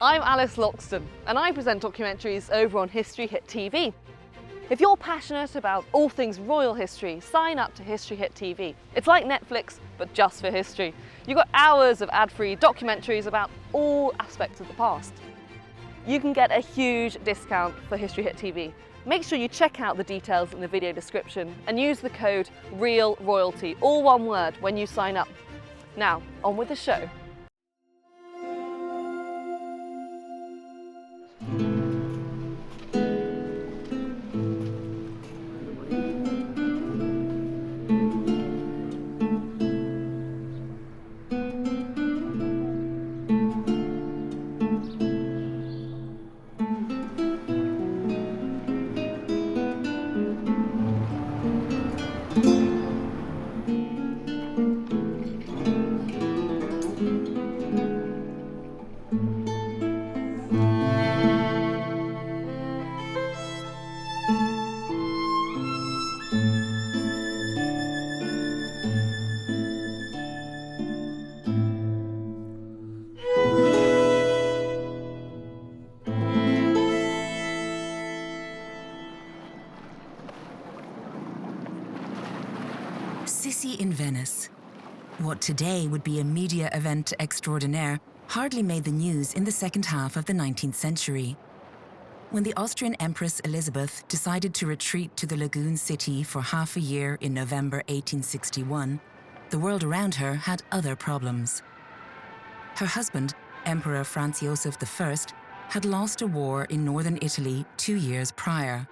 I'm Alice Loxton and I present documentaries over on History Hit TV. If you're passionate about all things royal history, sign up to History Hit TV. It's like Netflix, but just for history. You've got hours of ad-free documentaries about all aspects of the past. You can get a huge discount for History Hit TV. Make sure you check out the details in the video description and use the code REALROYALTY, all one word, when you sign up. Now, on with the show. Sisi in Venice. What today would be a media event extraordinaire hardly made the news in the second half of the 19th century. When the Austrian Empress Elizabeth decided to retreat to the lagoon city for half a year in November 1861, the world around her had other problems. Her husband, Emperor Franz Joseph I, had lost a war in northern Italy 2 years prior,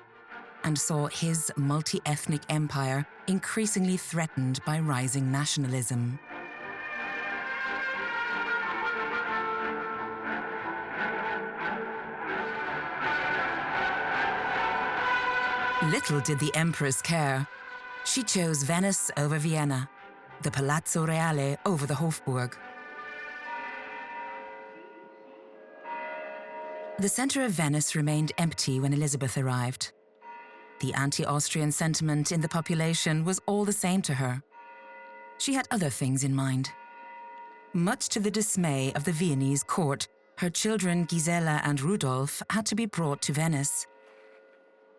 and saw his multi-ethnic empire increasingly threatened by rising nationalism. Little did the Empress care. She chose Venice over Vienna, the Palazzo Reale over the Hofburg. The center of Venice remained empty when Elizabeth arrived. The anti-Austrian sentiment in the population was all the same to her. She had other things in mind. Much to the dismay of the Viennese court, her children Gisela and Rudolf had to be brought to Venice.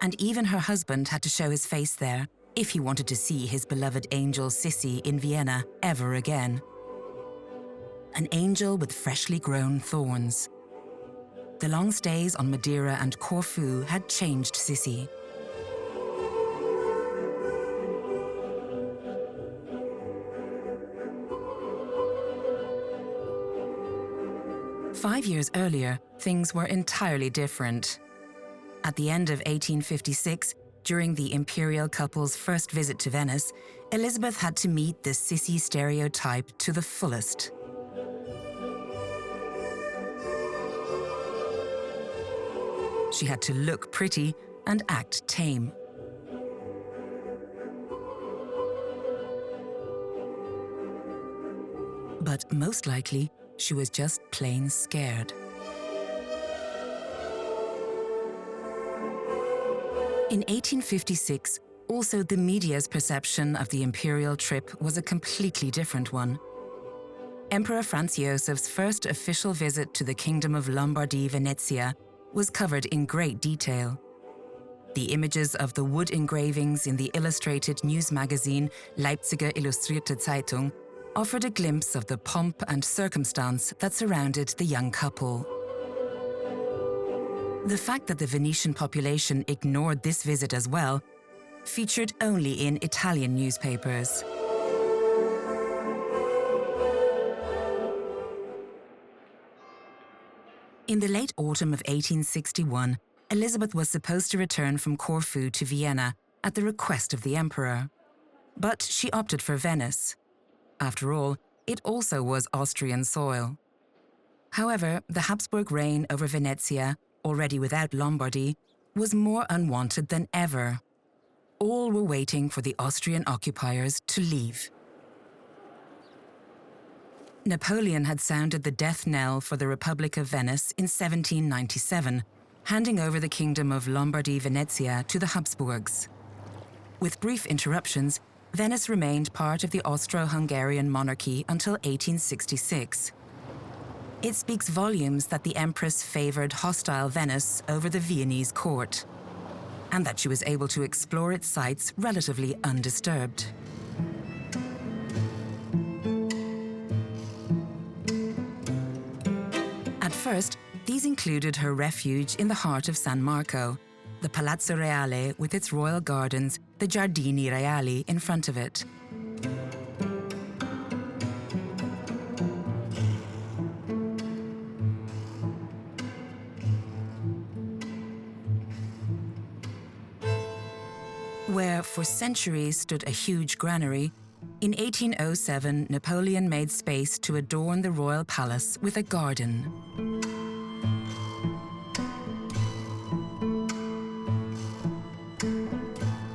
And even her husband had to show his face there if he wanted to see his beloved angel Sisi in Vienna ever again. An angel with freshly grown thorns. The long stays on Madeira and Corfu had changed Sisi. Five years earlier, things were entirely different. At the end of 1856, during the Imperial couple's first visit to Venice, Elizabeth had to meet the Sisi stereotype to the fullest. She had to look pretty and act tame. But most likely, she was just plain scared. In 1856, also the media's perception of the imperial trip was a completely different one. Emperor Franz Josef's first official visit to the Kingdom of Lombardy-Venezia was covered in great detail. The images of the wood engravings in the illustrated news magazine Leipziger Illustrierte Zeitung offered a glimpse of the pomp and circumstance that surrounded the young couple. The fact that the Venetian population ignored this visit as well featured only in Italian newspapers. In the late autumn of 1861, Elizabeth was supposed to return from Corfu to Vienna at the request of the emperor. But she opted for Venice. After all, it also was Austrian soil. However, the Habsburg reign over Venezia, already without Lombardy, was more unwanted than ever. All were waiting for the Austrian occupiers to leave. Napoleon had sounded the death knell for the Republic of Venice in 1797, handing over the Kingdom of Lombardy-Venezia to the Habsburgs. With brief interruptions, Venice remained part of the Austro-Hungarian monarchy until 1866. It speaks volumes that the Empress favored hostile Venice over the Viennese court, and that she was able to explore its sites relatively undisturbed. At first, these included her refuge in the heart of San Marco, the Palazzo Reale with its royal gardens, the Giardini Reali in front of it. Where for centuries stood a huge granary, in 1807 Napoleon made space to adorn the royal palace with a garden.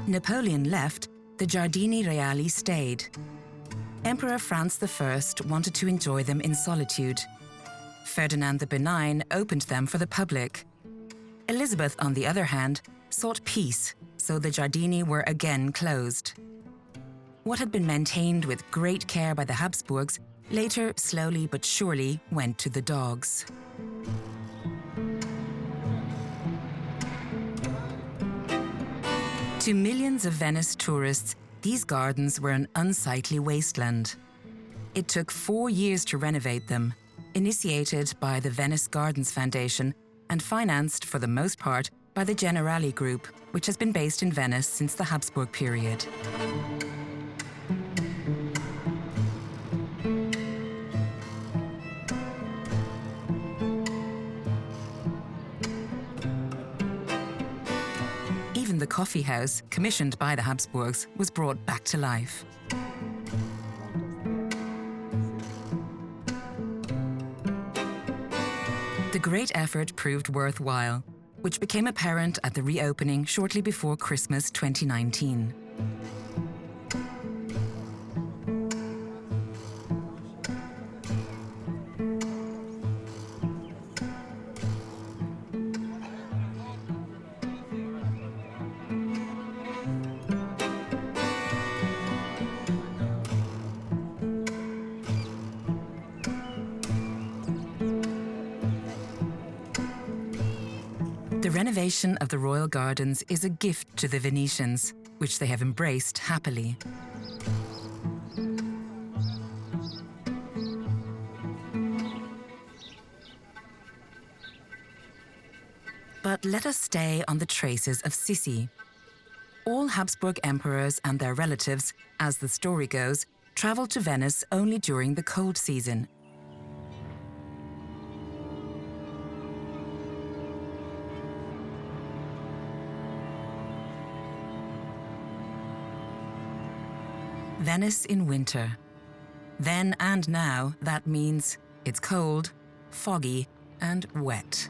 Napoleon left, the Giardini Reali stayed. Emperor Franz I wanted to enjoy them in solitude. Ferdinand the Benign opened them for the public. Elizabeth, on the other hand, sought peace, so the Giardini were again closed. What had been maintained with great care by the Habsburgs later, slowly but surely, went to the dogs. To millions of Venice tourists, these gardens were an unsightly wasteland. It took 4 years to renovate them, initiated by the Venice Gardens Foundation and financed, for the most part, by the Generali Group, which has been based in Venice since the Habsburg period. Even the coffee house, commissioned by the Habsburgs, was brought back to life. The great effort proved worthwhile, which became apparent at the reopening shortly before Christmas 2019. The renovation of the royal gardens is a gift to the Venetians, which they have embraced happily. But let us stay on the traces of Sisi. All Habsburg emperors and their relatives, as the story goes, traveled to Venice only during the cold season. Venice in winter. Then and now, that means it's cold, foggy, and wet.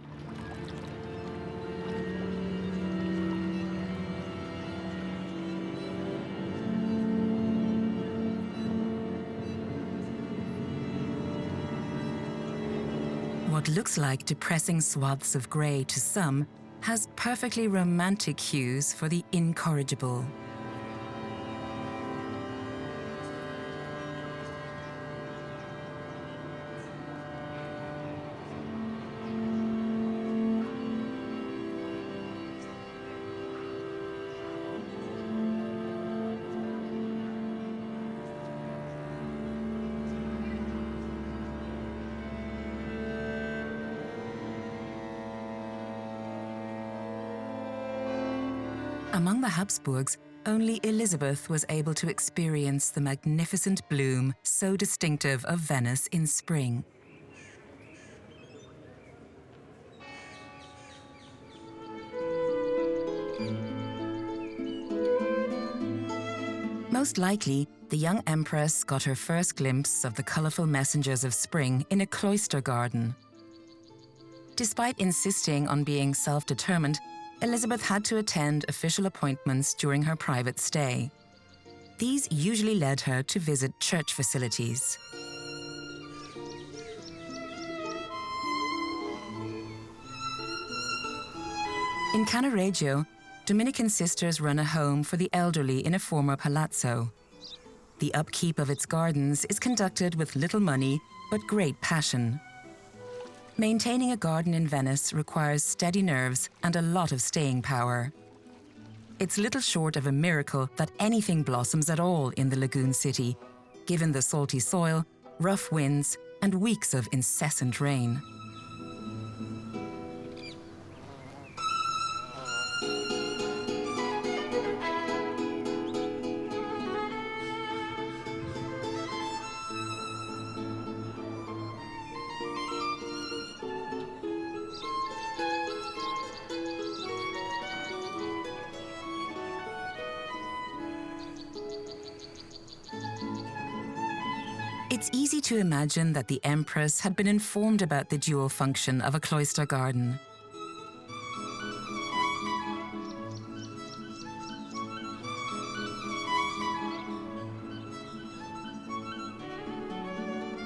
What looks like depressing swaths of grey to some has perfectly romantic hues for the incorrigible. Among the Habsburgs, only Elizabeth was able to experience the magnificent bloom so distinctive of Venice in spring. Most likely, the young empress got her first glimpse of the colourful messengers of spring in a cloister garden. Despite insisting on being self-determined, Elizabeth had to attend official appointments during her private stay. These usually led her to visit church facilities. In Cannaregio, Dominican sisters run a home for the elderly in a former palazzo. The upkeep of its gardens is conducted with little money, but great passion. Maintaining a garden in Venice requires steady nerves and a lot of staying power. It's little short of a miracle that anything blossoms at all in the lagoon city, given the salty soil, rough winds, and weeks of incessant rain. It's easy to imagine that the Empress had been informed about the dual function of a cloister garden.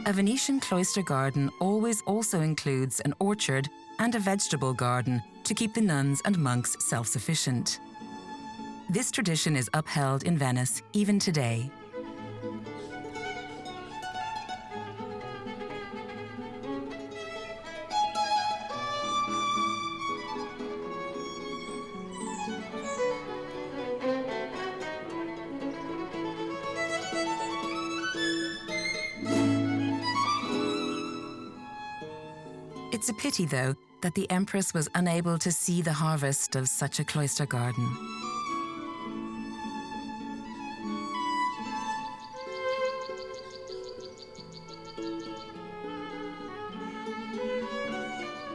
A Venetian cloister garden always also includes an orchard and a vegetable garden to keep the nuns and monks self-sufficient. This tradition is upheld in Venice even today. It's a pity, though, that the Empress was unable to see the harvest of such a cloister garden.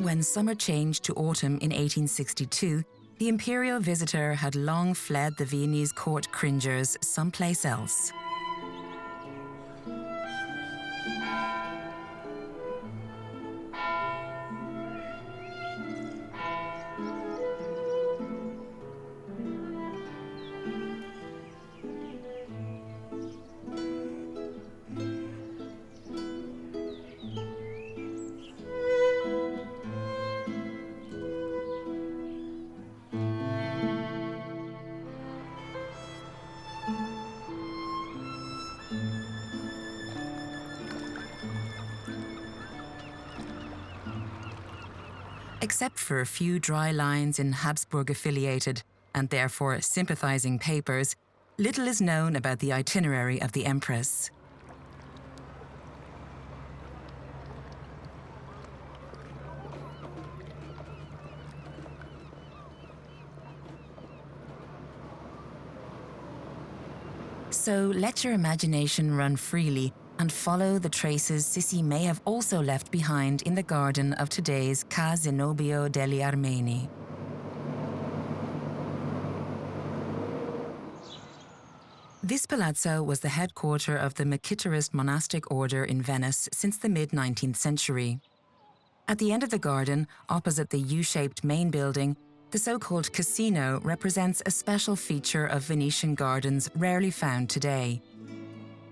When summer changed to autumn in 1862, the imperial visitor had long fled the Viennese court cringers someplace else. Except for a few dry lines in Habsburg-affiliated and therefore sympathizing papers, little is known about the itinerary of the Empress. So let your imagination run freely and follow the traces Sisi may have also left behind in the garden of today's Ca Zenobio degli Armeni. This palazzo was the headquarters of the Mekhitarist monastic order in Venice since the mid-19th century. At the end of the garden, opposite the U-shaped main building, the so-called casino represents a special feature of Venetian gardens rarely found today.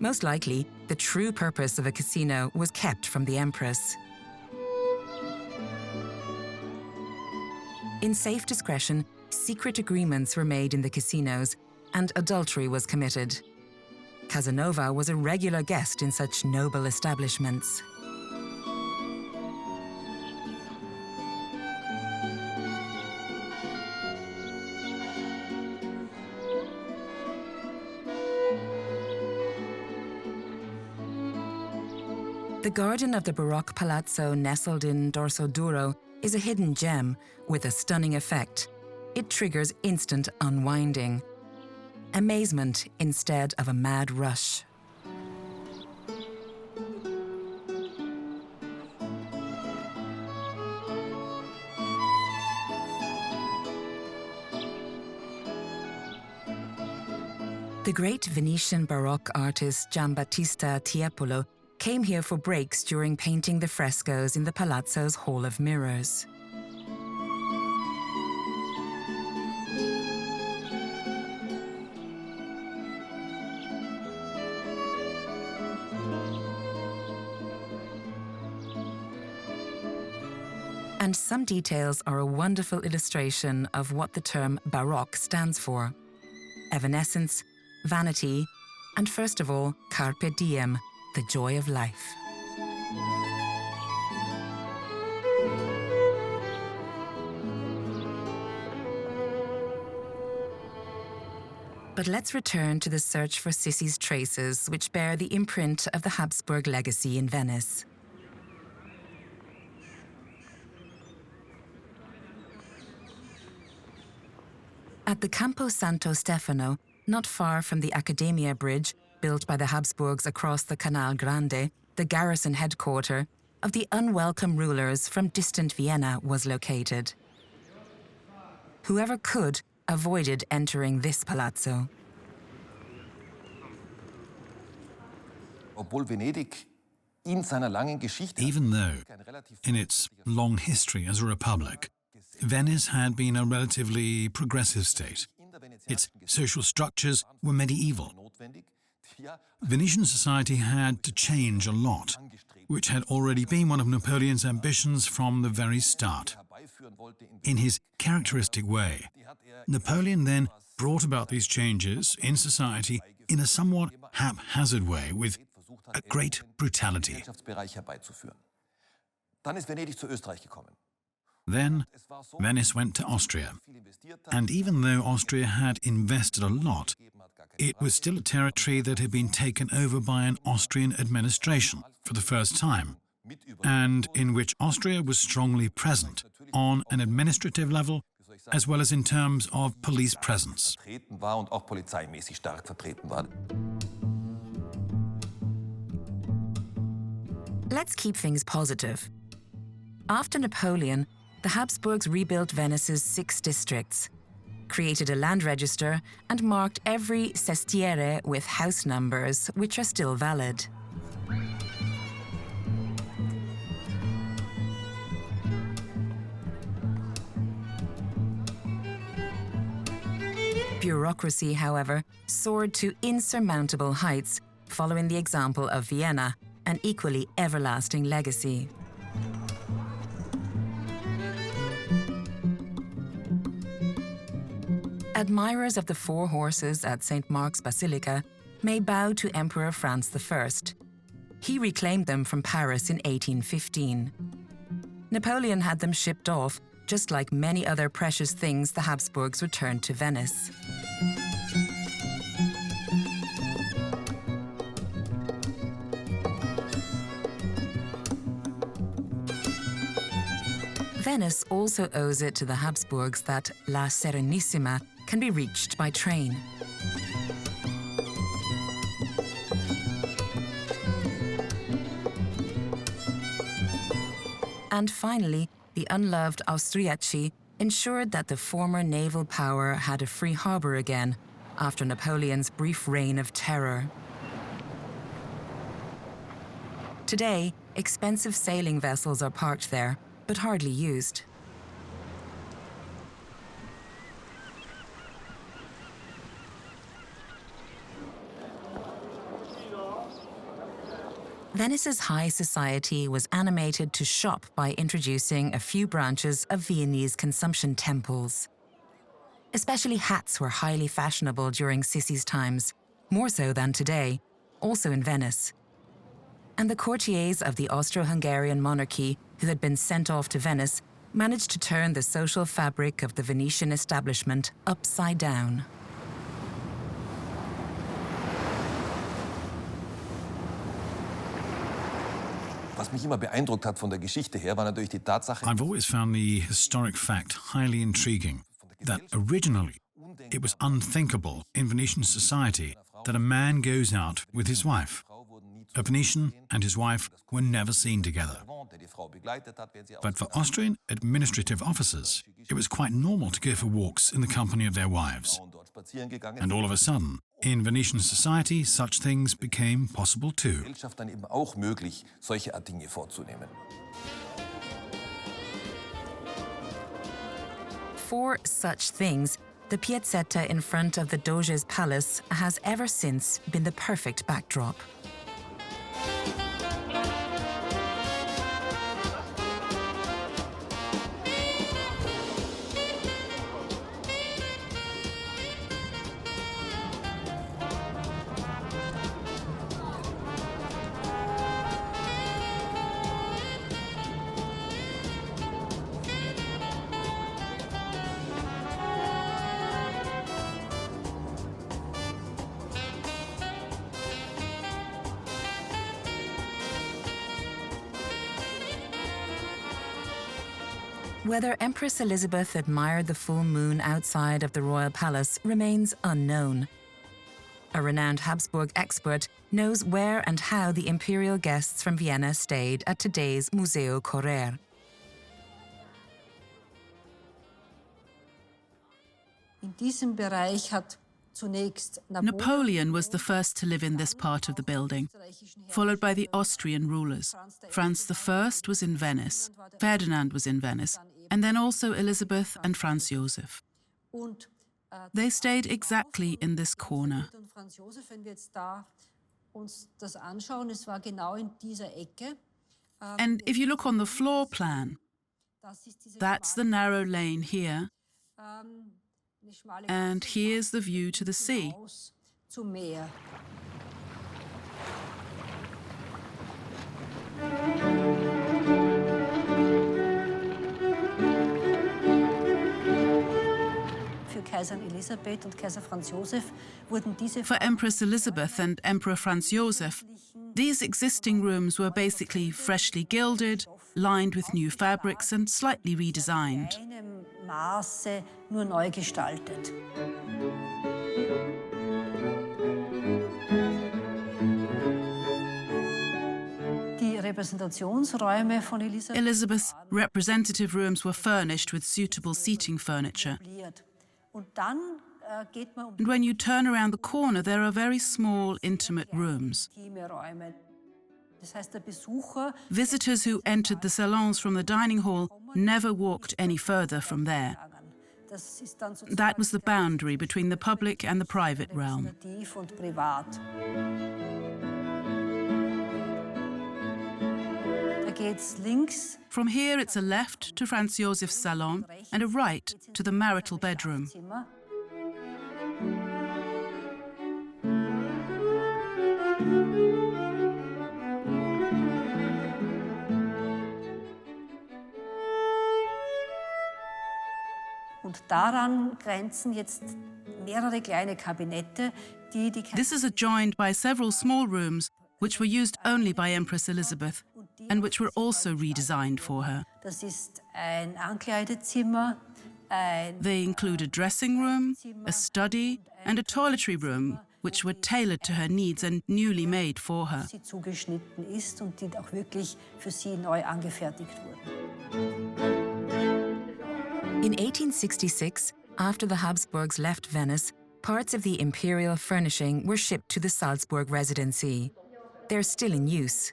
Most likely, the true purpose of a casino was kept from the Empress. In safe discretion, secret agreements were made in the casinos, and adultery was committed. Casanova was a regular guest in such noble establishments. The garden of the Baroque Palazzo nestled in Dorso Duro is a hidden gem with a stunning effect. It triggers instant unwinding. Amazement instead of a mad rush. The great Venetian Baroque artist Giambattista Tiepolo came here for breaks during painting the frescoes in the Palazzo's Hall of Mirrors. And some details are a wonderful illustration of what the term Baroque stands for: evanescence, vanity, and first of all, carpe diem, the joy of life. But let's return to the search for Sissi's traces, which bear the imprint of the Habsburg legacy in Venice. At the Campo Santo Stefano, not far from the Accademia Bridge, built by the Habsburgs across the Canal Grande, the garrison headquarters of the unwelcome rulers from distant Vienna was located. Whoever could avoided entering this palazzo. Even though, in its long history as a republic, Venice had been a relatively progressive state. Its social structures were medieval. Venetian society had to change a lot, which had already been one of Napoleon's ambitions from the very start. In his characteristic way, Napoleon then brought about these changes in society in a somewhat haphazard way with a great brutality. Then Venice went to Austria, and even though Austria had invested a lot, it was still a territory that had been taken over by an Austrian administration for the first time, and in which Austria was strongly present on an administrative level as well as in terms of police presence. Let's keep things positive. After Napoleon, the Habsburgs rebuilt Venice's 6 districts, created a land register, and marked every sestiere with house numbers, which are still valid. Bureaucracy, however, soared to insurmountable heights, following the example of Vienna, an equally everlasting legacy. Admirers of the 4 horses at St. Mark's Basilica may bow to Emperor Franz I. He reclaimed them from Paris in 1815. Napoleon had them shipped off, just like many other precious things the Habsburgs returned to Venice. Venice also owes it to the Habsburgs that La Serenissima can be reached by train. And finally, the unloved Austriaci ensured that the former naval power had a free harbor again after Napoleon's brief reign of terror. Today, expensive sailing vessels are parked there, but hardly used. Venice's high society was animated to shop by introducing a few branches of Viennese consumption temples. Especially hats were highly fashionable during Sissi's times, more so than today, also in Venice. And the courtiers of the Austro-Hungarian monarchy, who had been sent off to Venice, managed to turn the social fabric of the Venetian establishment upside down. I've always found the historic fact highly intriguing that originally it was unthinkable in Venetian society that a man goes out with his wife. A Venetian and his wife were never seen together. But for Austrian administrative officers, it was quite normal to go for walks in the company of their wives. And all of a sudden, in Venetian society, such things became possible too. For such things, the piazzetta in front of the Doge's palace has ever since been the perfect backdrop. Whether Empress Elizabeth admired the full moon outside of the royal palace remains unknown. A renowned Habsburg expert knows where and how the imperial guests from Vienna stayed at today's Museo Correr. In diesem Bereich hat Napoleon was the first to live in this part of the building, followed by the Austrian rulers. Franz I was in Venice, Ferdinand was in Venice, and then also Elizabeth and Franz Josef. They stayed exactly in this corner. And if you look on the floor plan, that's the narrow lane here. And here's the view to the sea. For Empress Elizabeth and Emperor Franz Josef, these existing rooms were basically freshly gilded, lined with new fabrics and slightly redesigned. Nur neu gestaltet. Elizabeth's representative rooms were furnished with suitable seating furniture. And when you turn around the corner, there are very small, intimate rooms. Visitors who entered the salons from the dining hall never walked any further from there. That was the boundary between the public and the private realm. From here, it's a left to Franz Josef's salon and a right to the marital bedroom. This is adjoined by several small rooms which were used only by Empress Elizabeth and which were also redesigned for her. They include a dressing room, a study, and a toiletry room, which were tailored to her needs and newly made for her. In 1866, after the Habsburgs left Venice, parts of the imperial furnishing were shipped to the Salzburg residency. They're still in use.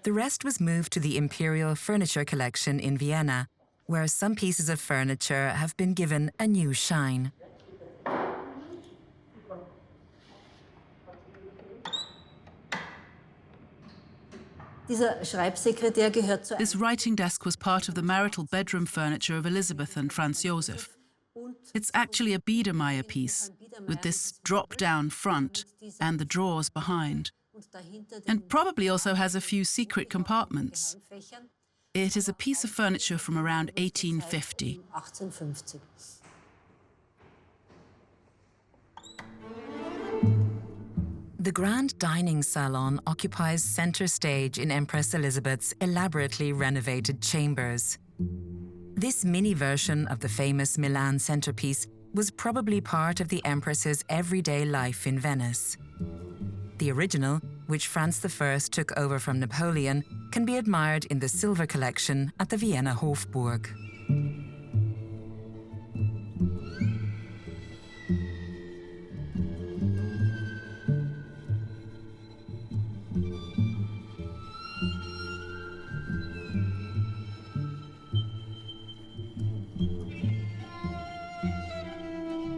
The rest was moved to the Imperial Furniture Collection in Vienna, where some pieces of furniture have been given a new shine. This writing desk was part of the marital bedroom furniture of Elizabeth and Franz Josef. It's actually a Biedermeier piece, with this drop-down front and the drawers behind, and probably also has a few secret compartments. It is a piece of furniture from around 1850. The grand dining salon occupies center stage in Empress Elizabeth's elaborately renovated chambers. This mini version of the famous Milan centerpiece was probably part of the Empress's everyday life in Venice. The original, which Franz I took over from Napoleon, can be admired in the silver collection at the Vienna Hofburg.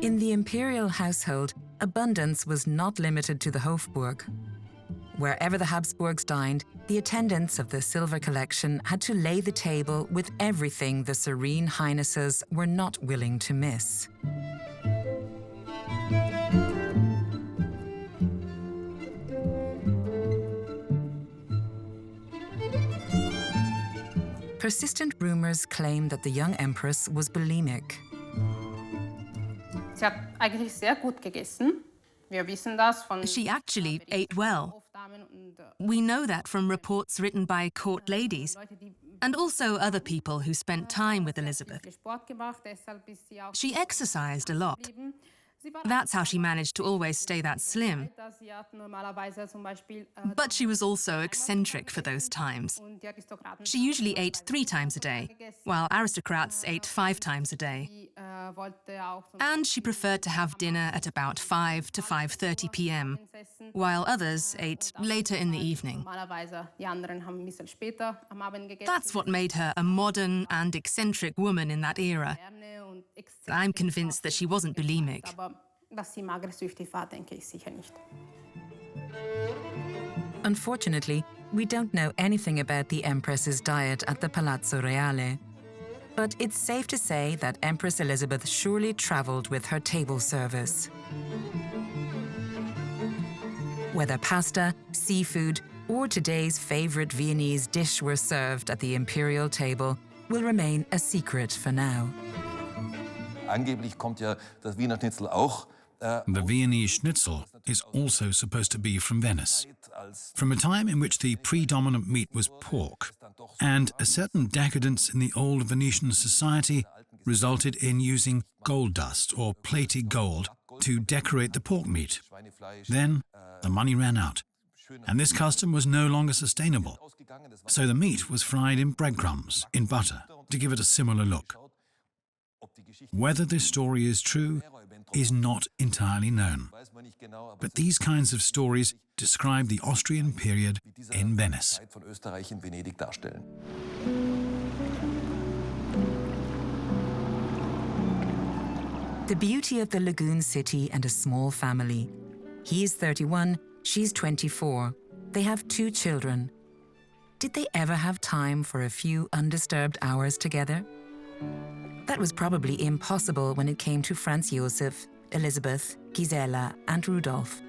In the imperial household, abundance was not limited to the Hofburg. Wherever the Habsburgs dined, the attendants of the silver collection had to lay the table with everything the Serene Highnesses were not willing to miss. Persistent rumors claim that the young empress was bulimic. She actually ate well. We know that from reports written by court ladies and also other people who spent time with Elizabeth. She exercised a lot. That's how she managed to always stay that slim. But she was also eccentric for those times. She usually ate 3 times a day, while aristocrats ate 5 times a day. And she preferred to have dinner at about 5 to 5:30 p.m., while others ate later in the evening. That's what made her a modern and eccentric woman in that era. I'm convinced that she wasn't bulimic. Unfortunately, we don't know anything about the Empress's diet at the Palazzo Reale. But it's safe to say that Empress Elizabeth surely travelled with her table service. Whether pasta, seafood, or today's favourite Viennese dish were served at the imperial table will remain a secret for now. Angeblich kommt ja das Wiener Schnitzel auch. The Viennese schnitzel is also supposed to be from Venice, from a time in which the predominant meat was pork, and a certain decadence in the old Venetian society resulted in using gold dust or plated gold to decorate the pork meat. Then the money ran out, and this custom was no longer sustainable. So the meat was fried in breadcrumbs, in butter, to give it a similar look. Whether this story is true is not entirely known, but these kinds of stories describe the Austrian period in Venice. The beauty of the lagoon city and a small family. He's 31, she's 24. They have 2 children. Did they ever have time for a few undisturbed hours together? That was probably impossible when it came to Franz Josef, Elizabeth, Gisela, and Rudolf.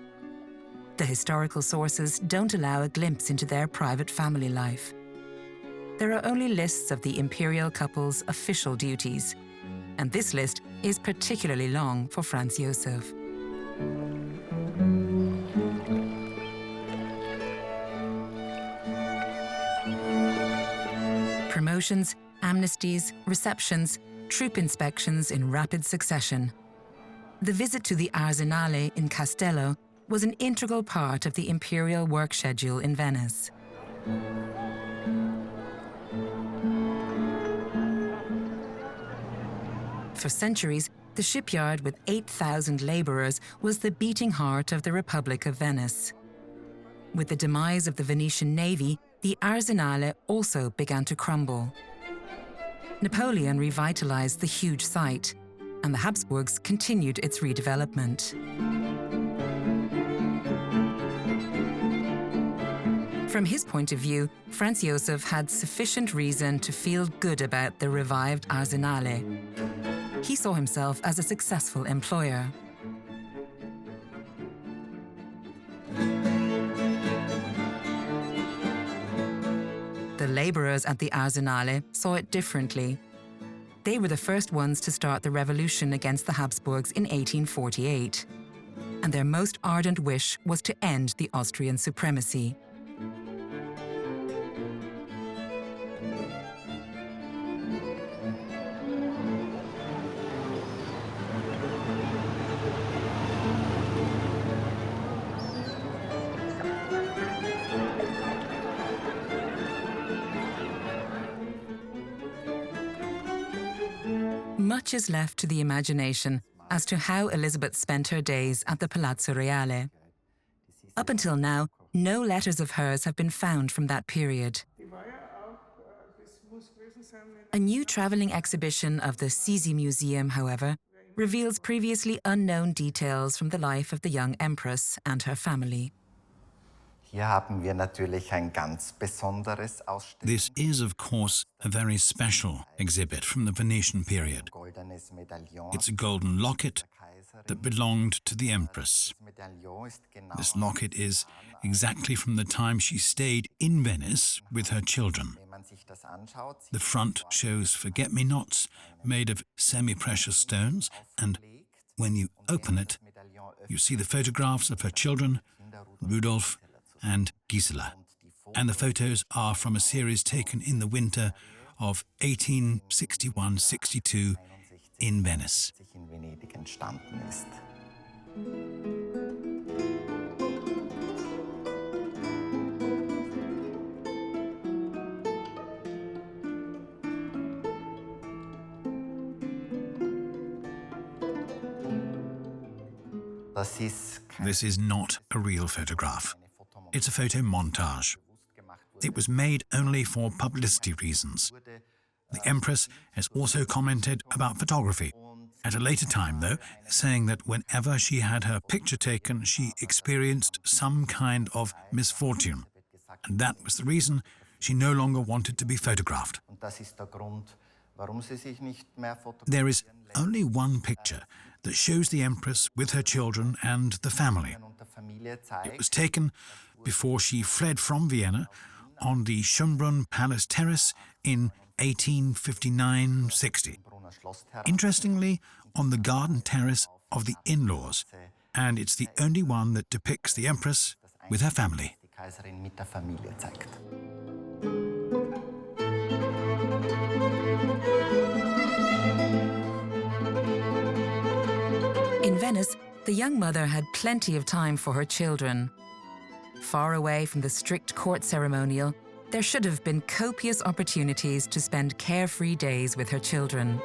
The historical sources don't allow a glimpse into their private family life. There are only lists of the imperial couple's official duties, and this list is particularly long for Franz Josef. Promotions, amnesties, receptions, troop inspections in rapid succession. The visit to the Arsenale in Castello was an integral part of the imperial work schedule in Venice. For centuries, the shipyard with 8,000 labourers was the beating heart of the Republic of Venice. With the demise of the Venetian navy, the Arsenale also began to crumble. Napoleon revitalized the huge site, and the Habsburgs continued its redevelopment. From his point of view, Franz Josef had sufficient reason to feel good about the revived Arsenale. He saw himself as a successful employer. The labourers at the Arsenale saw it differently. They were the first ones to start the revolution against the Habsburgs in 1848, and their most ardent wish was to end the Austrian supremacy. Much is left to the imagination as to how Elizabeth spent her days at the Palazzo Reale. Up until now, no letters of hers have been found from that period. A new travelling exhibition of the Sisi Museum, however, reveals previously unknown details from the life of the young Empress and her family. This is, of course, a very special exhibit from the Venetian period. It's a golden locket that belonged to the Empress. This locket is exactly from the time she stayed in Venice with her children. The front shows forget-me-nots made of semi-precious stones, and when you open it, you see the photographs of her children, Rudolf and Gisela. and the photos are from a series taken in the winter of 1861-62 in Venice. This is not a real photograph. It's a photo montage. It was made only for publicity reasons. The Empress has also commented about photography, at a later time though, saying that whenever she had her picture taken, she experienced some kind of misfortune, and that was the reason she no longer wanted to be photographed. There is only one picture that shows the Empress with her children and the family. It was taken before she fled from Vienna on the Schönbrunn Palace terrace in 1859-60. Interestingly, on the garden terrace of the in-laws, and it's the only one that depicts the Empress with her family. In Venice, the young mother had plenty of time for her children. Far away from the strict court ceremonial, there should have been copious opportunities to spend carefree days with her children.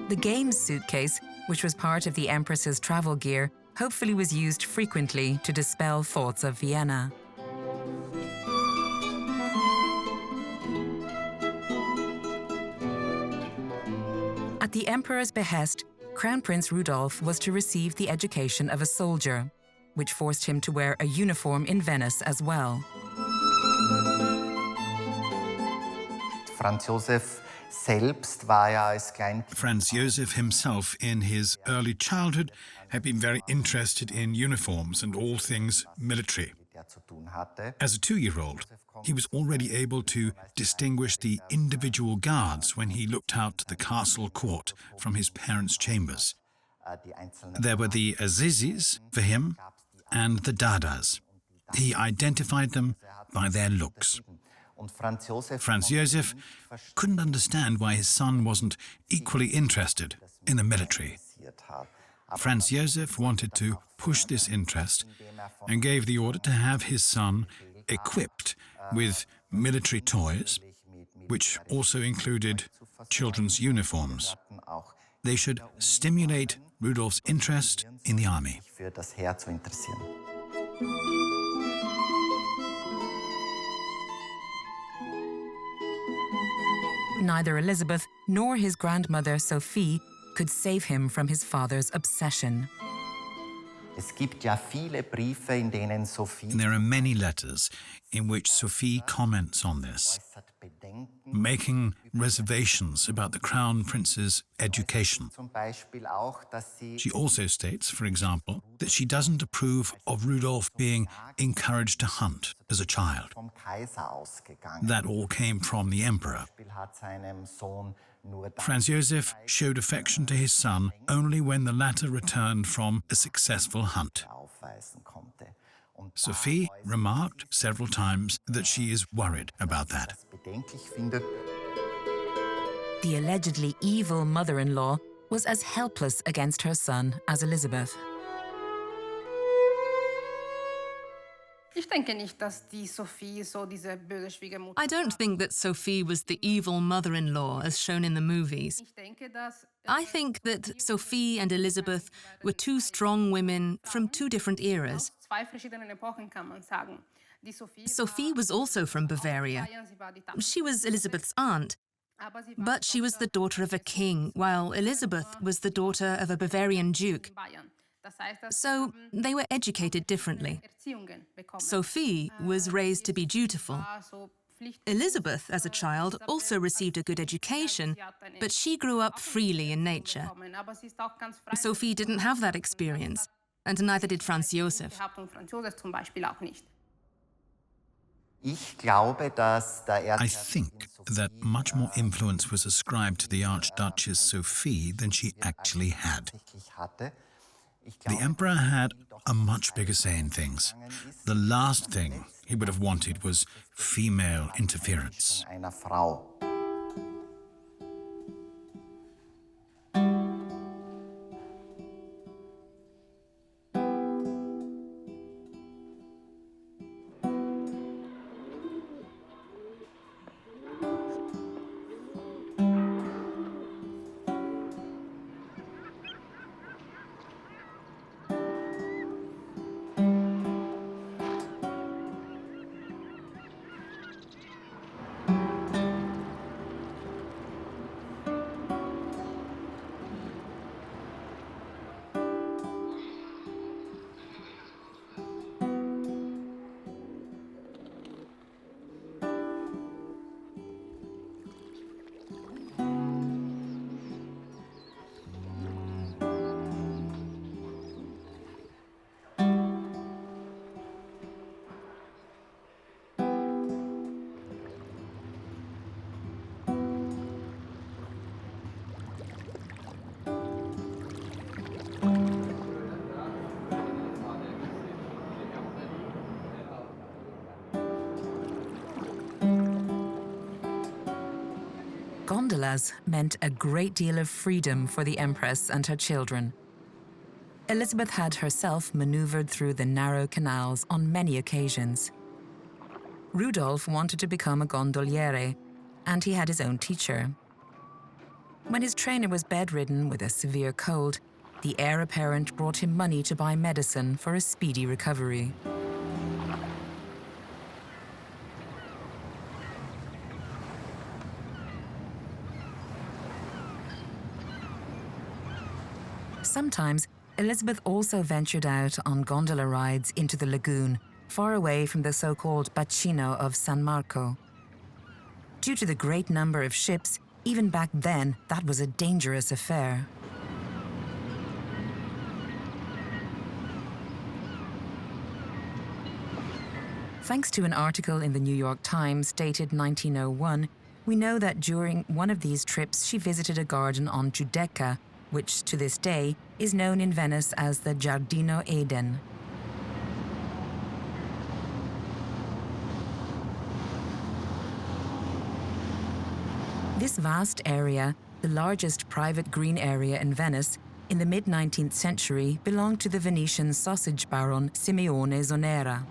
The games suitcase, which was part of the Empress's travel gear, hopefully was used frequently to dispel thoughts of Vienna. At the Emperor's behest, Crown Prince Rudolf was to receive the education of a soldier, which forced him to wear a uniform in Venice as well. Franz Joseph himself, in his early childhood, had been very interested in uniforms and all things military. As a 2-year-old, he was already able to distinguish the individual guards when he looked out to the castle court from his parents' chambers. There were the Sisis for him and the Dadas. He identified them by their looks. Franz Joseph couldn't understand why his son wasn't equally interested in the military. Franz Joseph wanted to push this interest and gave the order to have his son equipped with military toys, which also included children's uniforms. They should stimulate Rudolf's interest in the army. Neither Elizabeth nor his grandmother Sophie could save him from his father's obsession. There are many letters in which Sophie comments on this, making reservations about the Crown Prince's education. She also states, for example, that she doesn't approve of Rudolf being encouraged to hunt as a child. That all came from the Emperor. Franz Joseph showed affection to his son only when the latter returned from a successful hunt. Sophie remarked several times that she is worried about that. The allegedly evil mother-in-law was as helpless against her son as Elizabeth. I don't think that Sophie was the evil mother-in-law as shown in the movies. I think that Sophie and Elizabeth were two strong women from two different eras. Sophie was also from Bavaria. She was Elizabeth's aunt, but she was the daughter of a king, while Elizabeth was the daughter of a Bavarian duke. So they were educated differently. Sophie was raised to be dutiful. Elizabeth, as a child, also received a good education, but she grew up freely in nature. Sophie didn't have that experience, and neither did Franz Joseph. I think that much more influence was ascribed to the Archduchess Sophie than she actually had. The emperor had a much bigger say in things. The last thing he would have wanted was female interference. Gondolas meant a great deal of freedom for the Empress and her children. Elizabeth had herself maneuvered through the narrow canals on many occasions. Rudolf wanted to become a gondoliere, and he had his own teacher. When his trainer was bedridden with a severe cold, the heir apparent brought him money to buy medicine for a speedy recovery. Sometimes, Elizabeth also ventured out on gondola rides into the lagoon, far away from the so-called bacino of San Marco. Due to the great number of ships, even back then, that was a dangerous affair. Thanks to an article in the New York Times dated 1901, we know that during one of these trips she visited a garden on Giudecca, which to this day is known in Venice as the Giardino Eden. This vast area, the largest private green area in Venice, in the mid-19th century belonged to the Venetian sausage baron Simeone Zonera.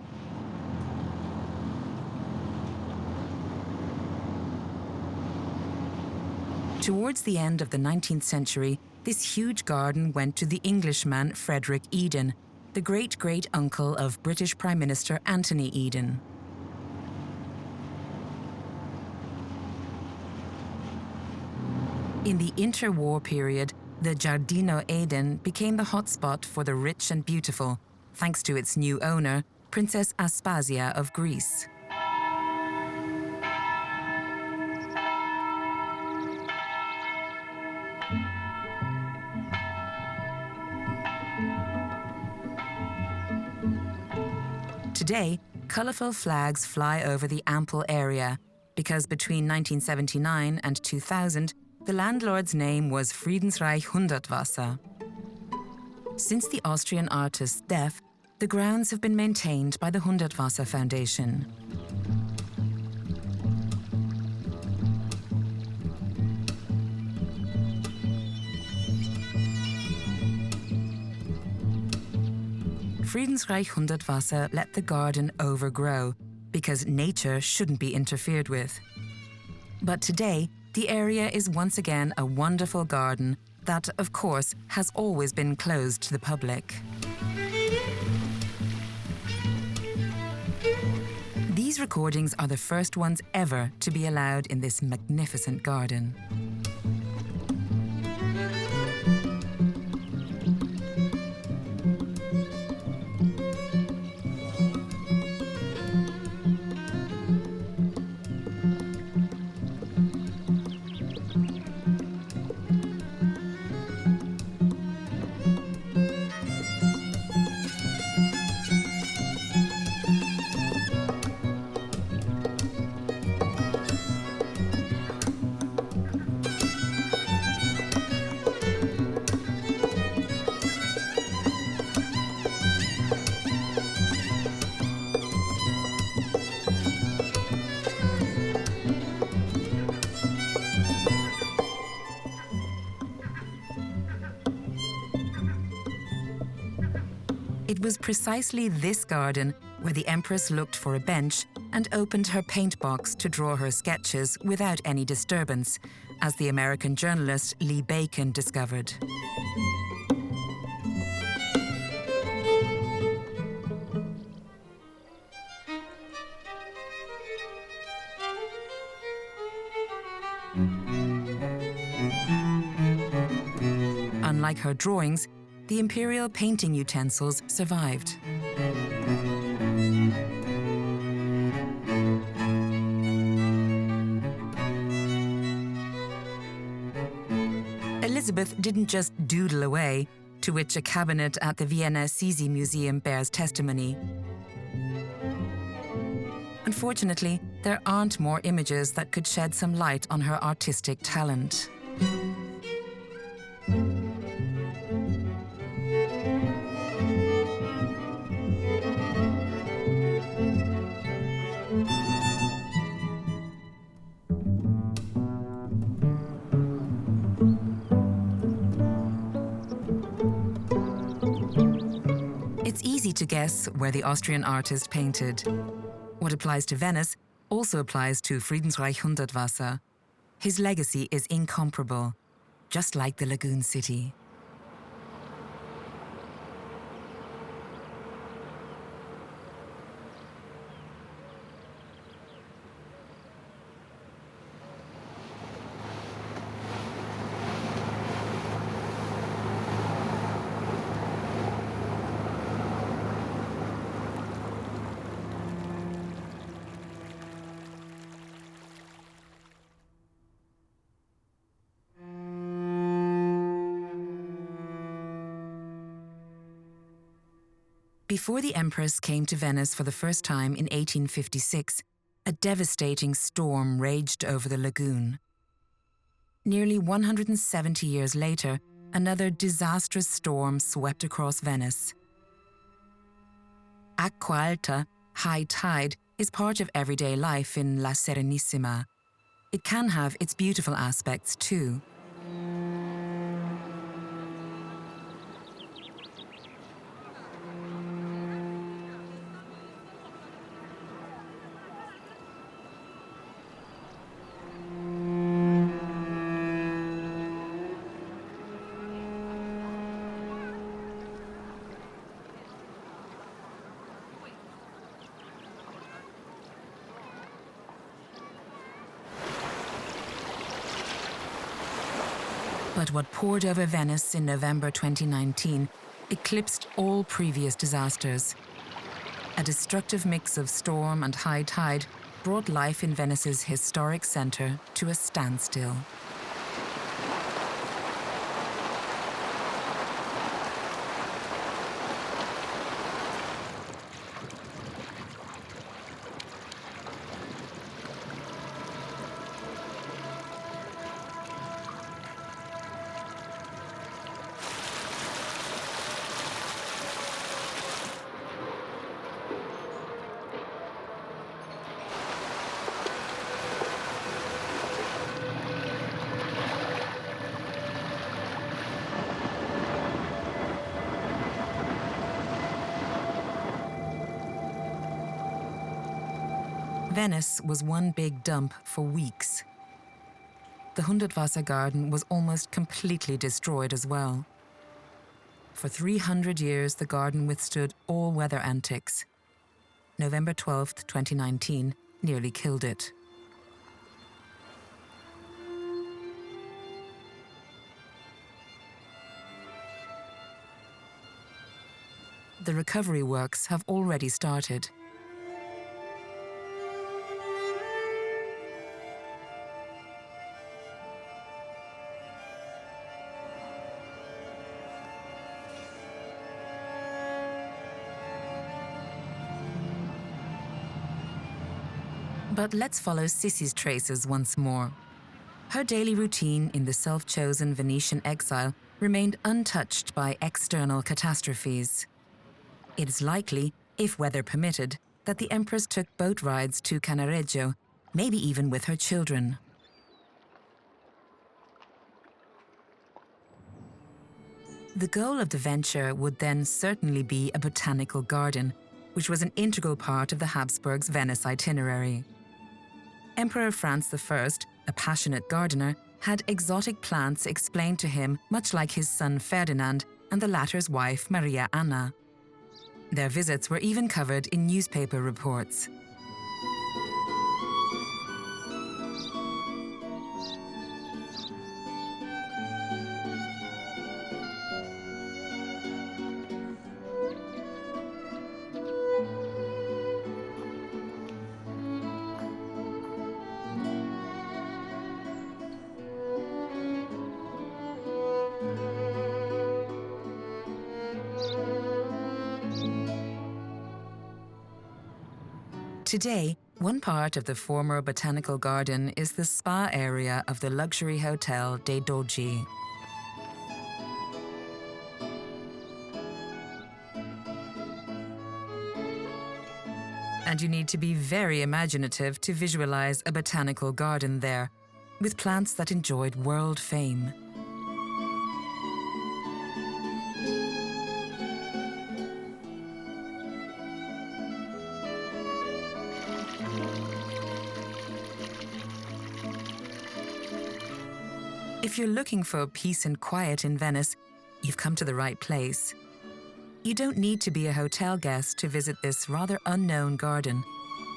Towards the end of the 19th century, this huge garden went to the Englishman Frederick Eden, the great-great-uncle of British Prime Minister Anthony Eden. In the interwar period, the Giardino Eden became the hotspot for the rich and beautiful, thanks to its new owner, Princess Aspasia of Greece. Today, colourful flags fly over the ample area, because between 1979 and 2000, the landlord's name was Friedensreich Hundertwasser. Since the Austrian artist's death, the grounds have been maintained by the Hundertwasser Foundation. Friedensreich Hundertwasser let the garden overgrow because nature shouldn't be interfered with. But today, the area is once again a wonderful garden that, of course, has always been closed to the public. These recordings are the first ones ever to be allowed in this magnificent garden. It was precisely this garden where the Empress looked for a bench and opened her paint box to draw her sketches without any disturbance, as the American journalist Lee Bacon discovered. Unlike her drawings, the imperial painting utensils survived. Elizabeth didn't just doodle away, to which a cabinet at the Vienna Sisi Museum bears testimony. Unfortunately, there aren't more images that could shed some light on her artistic talent. It's easy to guess where the Austrian artist painted. What applies to Venice also applies to Friedensreich Hundertwasser. His legacy is incomparable, just like the lagoon city. Before the Empress came to Venice for the first time in 1856, a devastating storm raged over the lagoon. Nearly 170 years later, another disastrous storm swept across Venice. Aqua Alta, high tide, is part of everyday life in La Serenissima. It can have its beautiful aspects too. But what poured over Venice in November 2019 eclipsed all previous disasters. A destructive mix of storm and high tide brought life in Venice's historic center to a standstill. Venice was one big dump for weeks. The Hundertwasser garden was almost completely destroyed as well. For 300 years, the garden withstood all weather antics. November 12th, 2019, nearly killed it. The recovery works have already started. But let's follow Sissi's traces once more. Her daily routine in the self-chosen Venetian exile remained untouched by external catastrophes. It is likely, if weather permitted, that the Empress took boat rides to Cannaregio, maybe even with her children. The goal of the venture would then certainly be a botanical garden, which was an integral part of the Habsburgs' Venice itinerary. Emperor Franz I, a passionate gardener, had exotic plants explained to him much like his son Ferdinand and the latter's wife Maria Anna. Their visits were even covered in newspaper reports. Today, one part of the former botanical garden is the spa area of the luxury hotel dei Dogi. And you need to be very imaginative to visualize a botanical garden there, with plants that enjoyed world fame. If you're looking for peace and quiet in Venice, you've come to the right place. You don't need to be a hotel guest to visit this rather unknown garden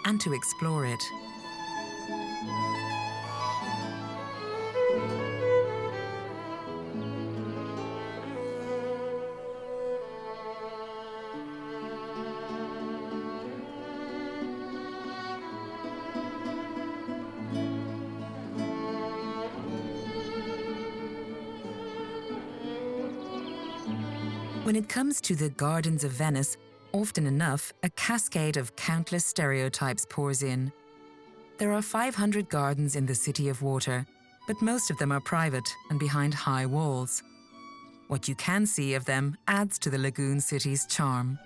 and to explore it. When it comes to the gardens of Venice, often enough, a cascade of countless stereotypes pours in. There are 500 gardens in the City of Water, but most of them are private and behind high walls. What you can see of them adds to the lagoon city's charm.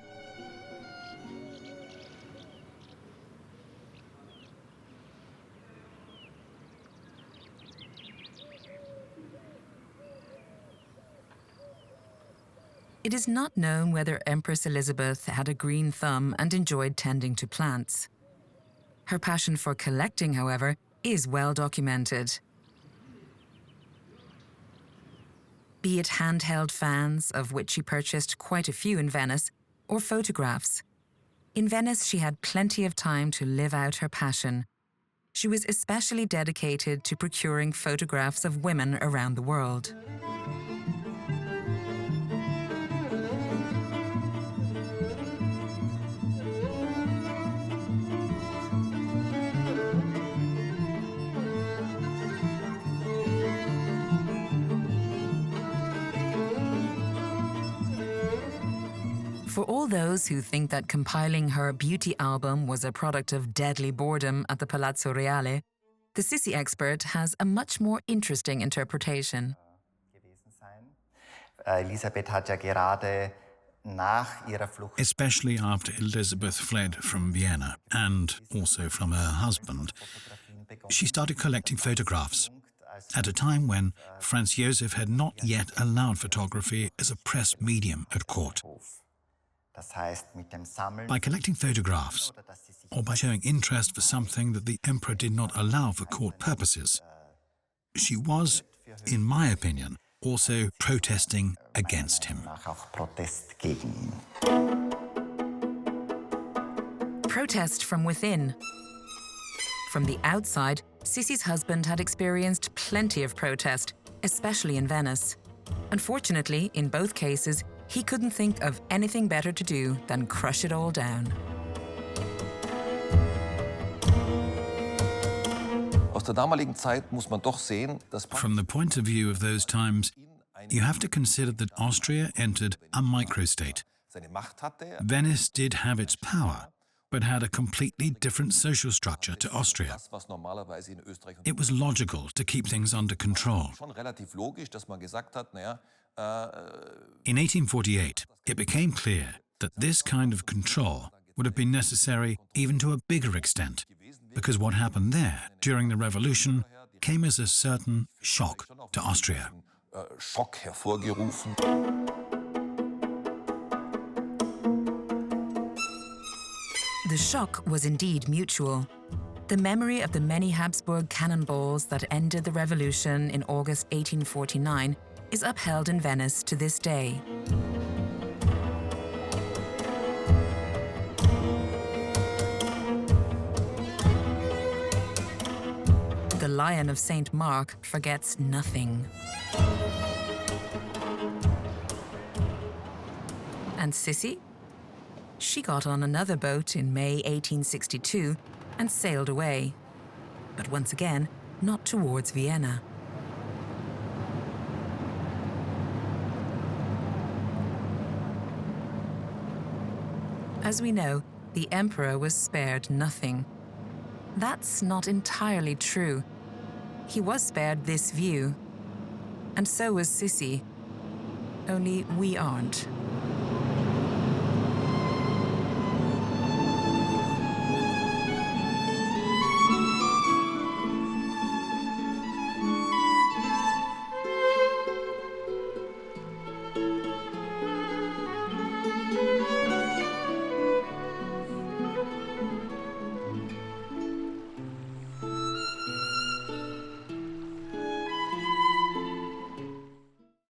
It is not known whether Empress Elizabeth had a green thumb and enjoyed tending to plants. Her passion for collecting, however, is well documented. Be it handheld fans, of which she purchased quite a few in Venice, or photographs. In Venice, she had plenty of time to live out her passion. She was especially dedicated to procuring photographs of women around the world. For all those who think that compiling her beauty album was a product of deadly boredom at the Palazzo Reale, the Sisi expert has a much more interesting interpretation. Especially after Elizabeth fled from Vienna and also from her husband, she started collecting photographs at a time when Franz Josef had not yet allowed photography as a press medium at court. By collecting photographs, or by showing interest for something that the emperor did not allow for court purposes, she was, in my opinion, also protesting against him. Protest from within. From the outside, Sisi's husband had experienced plenty of protest, especially in Venice. Unfortunately, in both cases, he couldn't think of anything better to do than crush it all down. From the point of view of those times, you have to consider that Austria entered a microstate. Venice did have its power, but had a completely different social structure to Austria. It was logical to keep things under control. In 1848, it became clear that this kind of control would have been necessary even to a bigger extent, because what happened there during the revolution came as a certain shock to Austria. The shock was indeed mutual. The memory of the many Habsburg cannonballs that ended the revolution in August 1849 is upheld in Venice to this day. The Lion of St. Mark forgets nothing. And Sissi? She got on another boat in May 1862 and sailed away. But once again, not towards Vienna. As we know, the emperor was spared nothing. That's not entirely true. He was spared this view, and so was Sissi. Only we aren't.